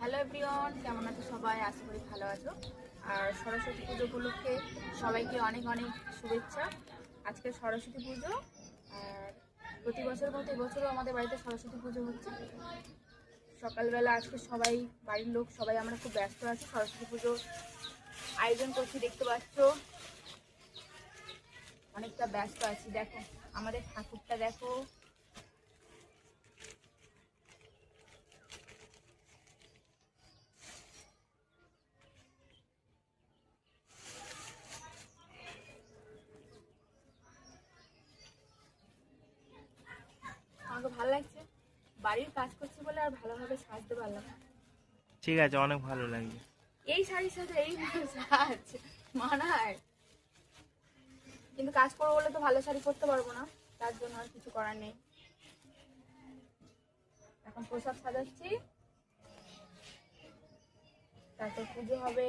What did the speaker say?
Hello everyone, কেমন আছো সবাই? আশা করি ভালো আছো। আর সরস্বতী পুজো উপলক্ষে সবাইকে অনেক অনেক শুভেচ্ছা। আজকে সরস্বতী পুজো, আর প্রতি বছর মতো এবছরও আমাদের বাড়িতে সরস্বতী পুজো হচ্ছে। সকালবেলা আজকে সবাই বাড়ির লোক সবাই আমরা খুব ব্যস্ত আছি, সরস্বতী পুজো আয়োজন করছি। দেখতে পাচ্ছ অনেকটা ব্যস্ত আছি। দেখো আমাদের ঠাকুরটা, দেখো আমাকে ভালো লাগছে। বাড়ির কাজ করছি বলে আর ভালোভাবে সাজতে পারলাম না। ঠিক আছে, অনেক ভালো লাগছে। এই শাড়ির সাথে এই সাজ মানায়, কিন্তু কাজ করবো বলে তো ভালো শাড়ি পরতে পারবো না, তার জন্য আর কিছু করার নেই। এখন প্রসাদ সাজাচ্ছি, তারপর পুজো হবে।